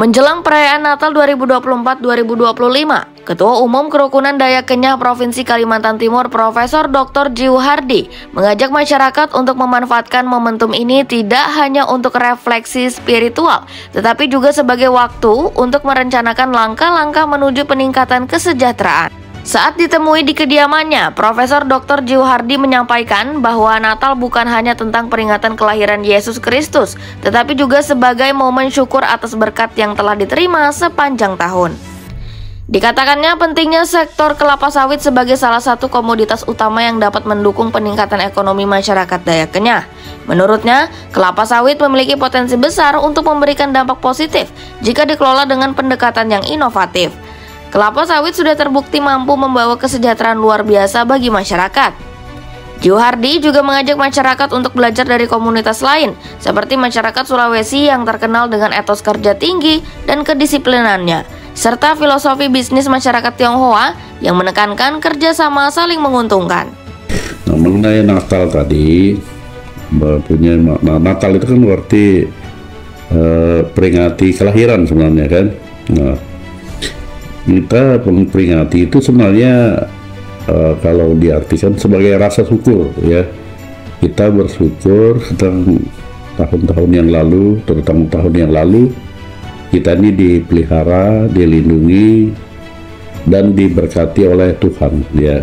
Menjelang perayaan Natal 2024-2025, Ketua Umum Kerukunan Dayak Kenyah Provinsi Kalimantan Timur Profesor Dr. Jiu Hardi mengajak masyarakat untuk memanfaatkan momentum ini tidak hanya untuk refleksi spiritual, tetapi juga sebagai waktu untuk merencanakan langkah-langkah menuju peningkatan kesejahteraan. Saat ditemui di kediamannya, Profesor Dr. Jiu Hardi menyampaikan bahwa Natal bukan hanya tentang peringatan kelahiran Yesus Kristus, tetapi juga sebagai momen syukur atas berkat yang telah diterima sepanjang tahun. Dikatakannya pentingnya sektor kelapa sawit sebagai salah satu komoditas utama yang dapat mendukung peningkatan ekonomi masyarakat Dayak Kenyah. Menurutnya, kelapa sawit memiliki potensi besar untuk memberikan dampak positif jika dikelola dengan pendekatan yang inovatif. Kelapa sawit sudah terbukti mampu membawa kesejahteraan luar biasa bagi masyarakat. Jiu Hardi juga mengajak masyarakat untuk belajar dari komunitas lain, seperti masyarakat Sulawesi yang terkenal dengan etos kerja tinggi dan kedisiplinannya, serta filosofi bisnis masyarakat Tionghoa yang menekankan kerjasama saling menguntungkan. Nah, mengenai Natal tadi, punya makna Natal itu kan berarti peringati kelahiran sebenarnya kan. Nah, kita memperingati itu sebenarnya kalau diartikan sebagai rasa syukur ya. Kita bersyukur tentang tahun-tahun yang lalu, terutama tahun yang lalu kita ini dipelihara, dilindungi dan diberkati oleh Tuhan ya,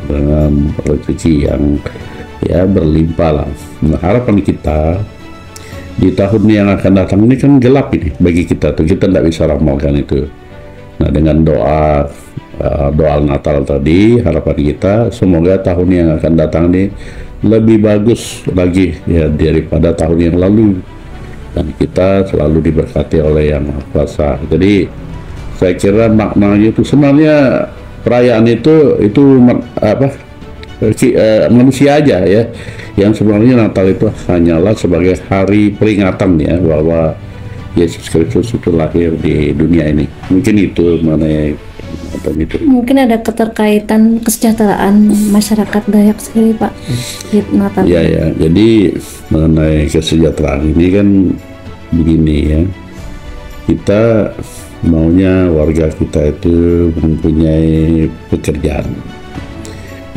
dengan rezeki yang ya berlimpah lah. Nah, harapan kita di tahun yang akan datang ini kan gelap ini bagi kita tuh, kita tidak bisa ramalkan itu. Nah, dengan doa Natal tadi, harapan kita semoga tahun yang akan datang ini lebih bagus lagi ya daripada tahun yang lalu, dan kita selalu diberkati oleh Yang Maha Kuasa. Jadi saya kira maknanya itu sebenarnya perayaan itu manusia aja ya, yang sebenarnya Natal itu hanyalah sebagai hari peringatan ya bahwa Yesus Kristus itu lahir di dunia ini. Mungkin itu mengenai itu. Mungkin ada keterkaitan kesejahteraan masyarakat Dayak sendiri, Pak, di Natal. Ya, ya. Jadi mengenai kesejahteraan ini kan begini ya. Kita maunya warga kita itu mempunyai pekerjaan.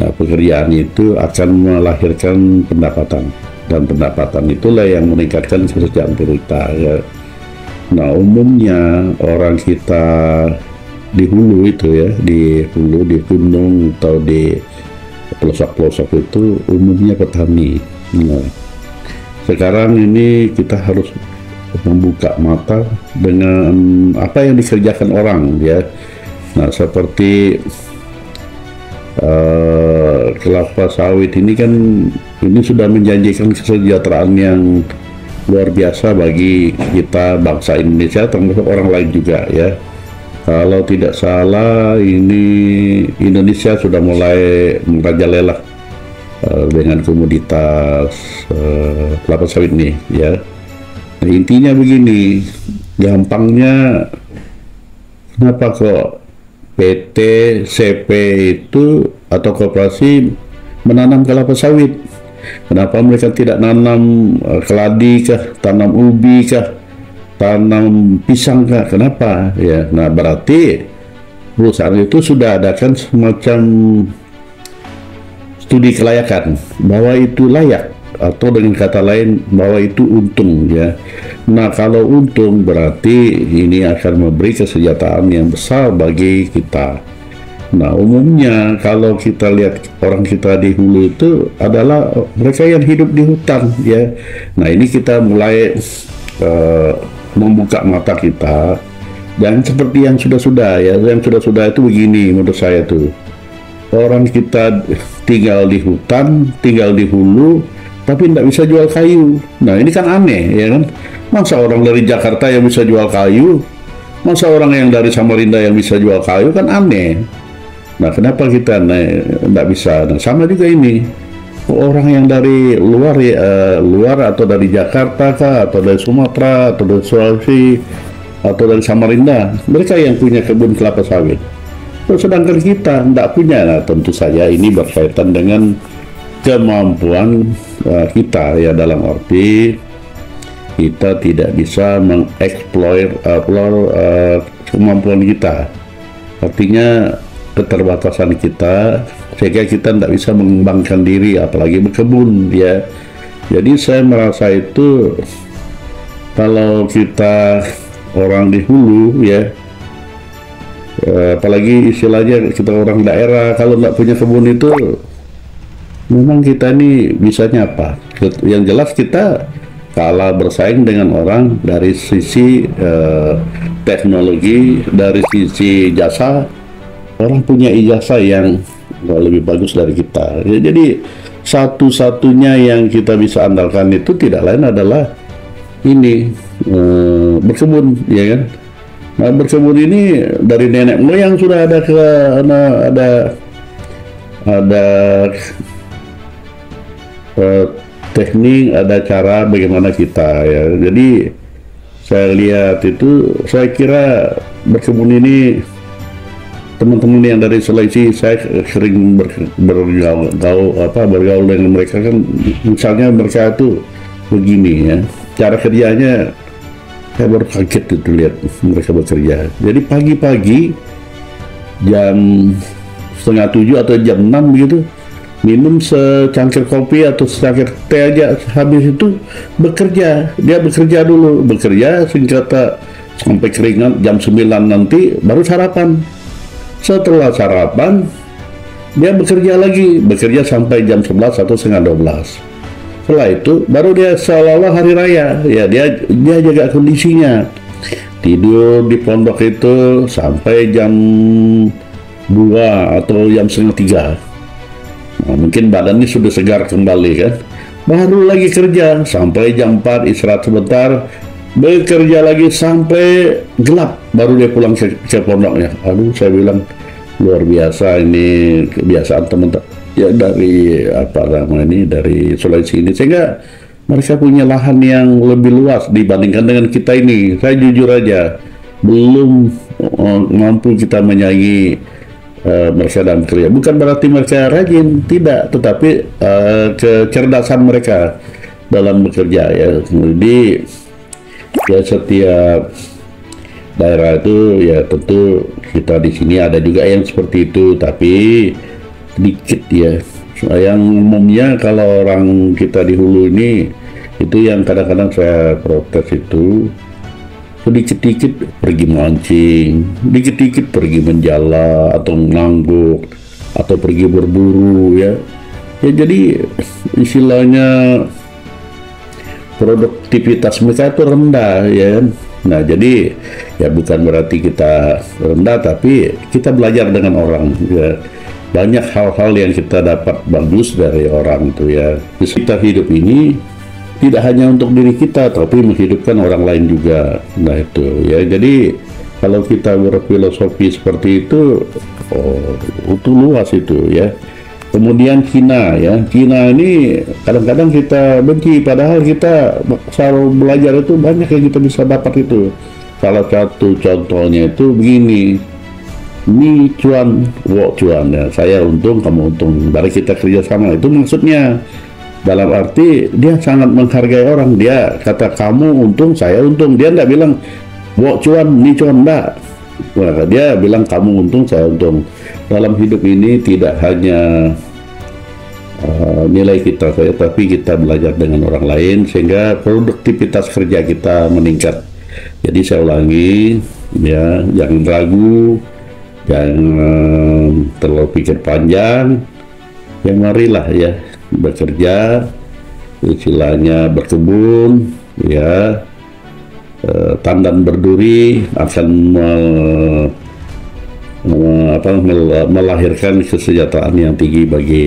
Nah, pekerjaan itu akan melahirkan pendapatan, dan pendapatan itulah yang meningkatkan kesejahteraan kita ya. Nah, umumnya orang kita di hulu itu ya, di hulu, di gunung atau di pelosok-pelosok itu umumnya petani. Nah, sekarang ini kita harus membuka mata dengan apa yang dikerjakan orang ya. Nah, seperti kelapa sawit ini kan ini sudah menjanjikan kesejahteraan yang luar biasa bagi kita bangsa Indonesia, termasuk orang lain juga ya. Kalau tidak salah ini Indonesia sudah mulai merajalela dengan komoditas kelapa sawit ini ya. Nah, intinya begini, gampangnya kenapa kok PT, CP itu atau koperasi menanam kelapa sawit? Kenapa mereka tidak nanam keladi kah, tanam ubi kah, tanam pisang kah? Kenapa? Ya, nah berarti perusahaan itu sudah adakan semacam studi kelayakan bahwa itu layak, atau dengan kata lain bahwa itu untung ya. Nah, kalau untung berarti ini akan memberi kesejahteraan yang besar bagi kita. Nah, umumnya kalau kita lihat orang kita di hulu itu adalah mereka yang hidup di hutan ya. Nah, ini kita mulai membuka mata kita, dan seperti yang sudah-sudah ya, yang sudah-sudah itu begini menurut saya tuh, orang kita tinggal di hutan, tinggal di hulu, tapi tidak bisa jual kayu. Nah, ini kan aneh ya kan, masa orang dari Jakarta yang bisa jual kayu, masa orang yang dari Samarinda yang bisa jual kayu, kan aneh. Nah, kenapa kita tidak bisa? Nah, sama juga ini, orang yang dari luar atau dari Jakarta kah, atau dari Sumatera, atau dari Sulawesi, atau dari Samarinda, mereka yang punya kebun kelapa sawit. Sedangkan kita tidak punya. Nah, tentu saja ini berkaitan dengan kemampuan kita ya, dalam arti kita tidak bisa mengeksploit kemampuan kita. Artinya keterbatasan kita, sehingga kita tidak bisa mengembangkan diri, apalagi berkebun ya. Jadi saya merasa itu kalau kita orang di hulu ya, apalagi istilahnya kita orang daerah, kalau nggak punya kebun itu memang kita ini bisanya apa? Yang jelas kita kalah bersaing dengan orang dari sisi teknologi, dari sisi jasa. Orang punya ijazah yang lebih bagus dari kita ya, jadi satu-satunya yang kita bisa andalkan itu tidak lain adalah ini berkebun ya kan. Nah, berkebun ini dari nenek moyang sudah ada teknik, ada cara bagaimana kita ya. Jadi saya lihat itu, saya kira berkebun ini teman-teman yang dari Sulawesi, saya sering bergaul dengan mereka kan, misalnya mereka itu begini ya, cara kerjanya saya baru kaget itu lihat mereka bekerja. Jadi pagi-pagi jam 6:30 atau jam 6 gitu, minum secangkir kopi atau secangkir teh aja, habis itu bekerja. Dia bekerja dulu, singkat sampai keringat, jam 9 nanti baru sarapan. Setelah sarapan dia bekerja sampai jam 11 atau setengah 12. Setelah itu baru dia seolah-olah hari raya ya, dia jaga kondisinya, tidur di pondok itu sampai jam 2 atau jam setengah 3. Nah, mungkin badannya sudah segar kembali kan, baru lagi kerja sampai jam 4, istirahat sebentar, bekerja lagi sampai gelap, baru dia pulang ke pondoknya. Aduh, saya bilang luar biasa ini kebiasaan teman-teman ya dari dari Sulawesi ini, sehingga mereka punya lahan yang lebih luas dibandingkan dengan kita ini. Saya jujur aja belum mampu kita menyaingi mereka dalam kerja. Bukan berarti mereka rajin, tidak, tetapi kecerdasan mereka dalam bekerja ya. Jadi ya setiap daerah itu ya tentu kita di sini ada juga yang seperti itu, tapi sedikit ya. Yang umumnya kalau orang kita di hulu ini itu yang kadang-kadang saya protes itu, sedikit-dikit pergi mancing, dikit-dikit pergi menjala atau mengangguk atau pergi berburu ya. Ya jadi istilahnya produktivitas mereka itu rendah ya. Nah jadi ya bukan berarti kita rendah, tapi kita belajar dengan orang ya. Banyak hal-hal yang kita dapat bagus dari orang itu ya. Kita hidup ini tidak hanya untuk diri kita, tapi menghidupkan orang lain juga. Nah itu ya, jadi kalau kita berfilosofi seperti itu, itu luas itu ya. Kemudian Cina ya, Cina ini kadang-kadang kita benci, padahal kita selalu belajar itu banyak yang kita bisa dapat itu. Salah satu contohnya itu begini, ni cuan, wo cuan ya, saya untung kamu untung, baru kita kerjasama. Itu maksudnya dalam arti dia sangat menghargai orang. Dia kata kamu untung, saya untung. Dia enggak bilang wo cuan, ni cuan, enggak. Nah, dia bilang kamu untung, saya untung. Dalam hidup ini tidak hanya nilai kita saja, tapi kita belajar dengan orang lain sehingga produktivitas kerja kita meningkat. Jadi saya ulangi ya, jangan ragu, jangan terlalu pikir panjang, ya marilah ya bekerja, istilahnya berkebun ya, tandan berduri akan melahirkan kesejahteraan yang tinggi bagi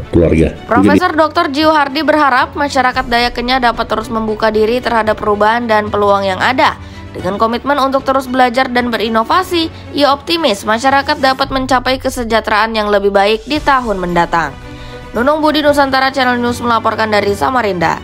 keluarga. Profesor Dr. Jiuhardi berharap masyarakat Dayak Kenya dapat terus membuka diri terhadap perubahan dan peluang yang ada. Dengan komitmen untuk terus belajar dan berinovasi, ia optimis masyarakat dapat mencapai kesejahteraan yang lebih baik di tahun mendatang. Nunung Budi, Nusantara Channel News melaporkan dari Samarinda.